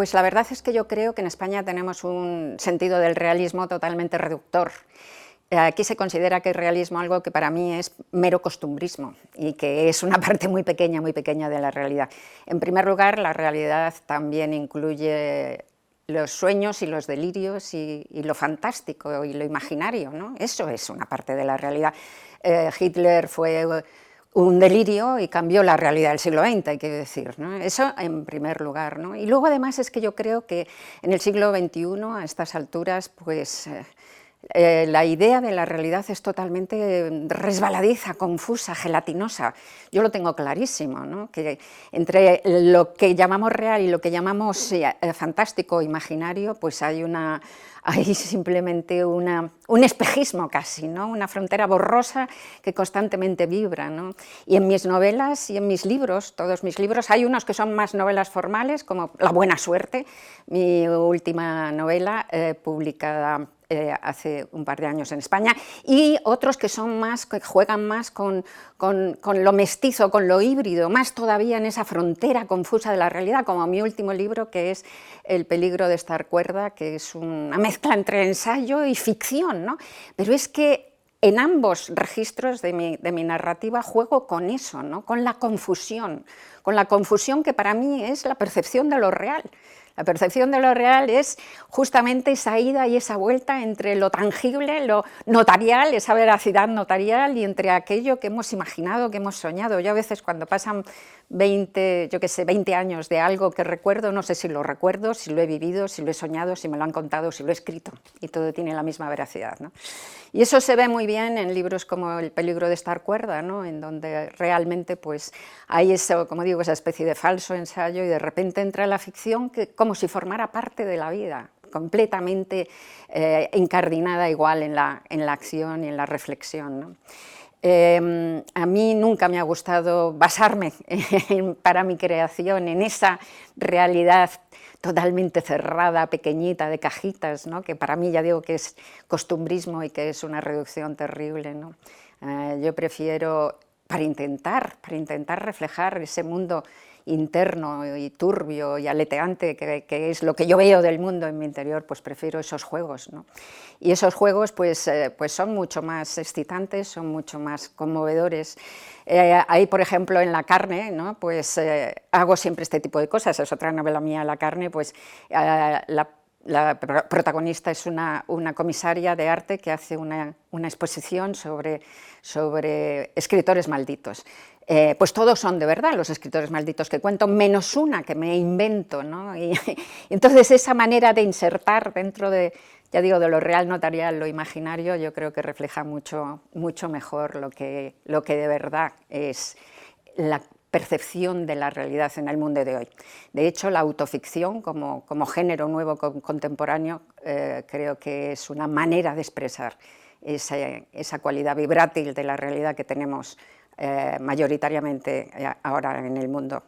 Pues la verdad es que yo creo que en España tenemos un sentido del realismo totalmente reductor. Aquí se considera que el realismo algo que para mí es mero costumbrismo y que es una parte muy pequeña de la realidad. En primer lugar, la realidad también incluye los sueños y los delirios y lo fantástico y lo imaginario, ¿no? Eso es una parte de la realidad. Hitler fue un delirio y cambió la realidad del siglo XX, hay que decir, ¿no? Eso en primer lugar, ¿no? Y luego además es que yo creo que en el siglo XXI, a estas alturas, pues la idea de la realidad es totalmente resbaladiza, confusa, gelatinosa. Yo lo tengo clarísimo, ¿no? Que entre lo que llamamos real y lo que llamamos fantástico, imaginario, pues hay simplemente un espejismo casi, ¿no? Una frontera borrosa que constantemente vibra, ¿no? Y en mis novelas y en mis libros, todos mis libros, hay unos que son más novelas formales, como La buena suerte, mi última novela publicada hace un par de años en España, y otros que son más, que juegan más con lo mestizo, con lo híbrido, más todavía en esa frontera confusa de la realidad, como mi último libro, que es El peligro de estar cuerda, que es una mezcla entre ensayo y ficción, ¿no? Pero es que en ambos registros de mi narrativa juego con eso, ¿no? Con la confusión que para mí es la percepción de lo real. La percepción de lo real es justamente esa ida y esa vuelta entre lo tangible, lo notarial, esa veracidad notarial, y entre aquello que hemos imaginado, que hemos soñado. Yo a veces cuando pasan 20 años de algo que recuerdo, no sé si lo recuerdo, si lo he vivido, si lo he soñado, si me lo han contado, si lo he escrito, y todo tiene la misma veracidad, ¿no? Y eso se ve muy bien en libros como El peligro de estar cuerda, ¿no? En donde realmente pues, hay eso, como digo, esa especie de falso ensayo, y de repente entra la ficción que, como si formara parte de la vida, completamente incardinada igual en la acción y en la reflexión, ¿no? A mí nunca me ha gustado basarme para mi creación en esa realidad totalmente cerrada, pequeñita, de cajitas, ¿no? Que para mí ya digo que es costumbrismo y que es una reducción terrible, ¿no? Yo prefiero, para intentar reflejar ese mundo interno y turbio y aleteante que es lo que yo veo del mundo en mi interior, pues prefiero esos juegos, ¿no? Y esos juegos pues son mucho más excitantes, son mucho más conmovedores. Ahí, por ejemplo, en La carne, ¿no? Pues hago siempre este tipo de cosas. Es otra novela mía, La carne, pues la protagonista es una comisaria de arte que hace una exposición sobre escritores malditos. Pues todos son de verdad los escritores malditos que cuento, menos una que me invento, ¿no? Y entonces esa manera de insertar dentro de, ya digo, de lo real notarial, lo imaginario, yo creo que refleja mucho mejor lo que de verdad es la percepción de la realidad en el mundo de hoy. De hecho, la autoficción como género nuevo contemporáneo creo que es una manera de expresar esa cualidad vibrátil de la realidad que tenemos mayoritariamente ahora en el mundo.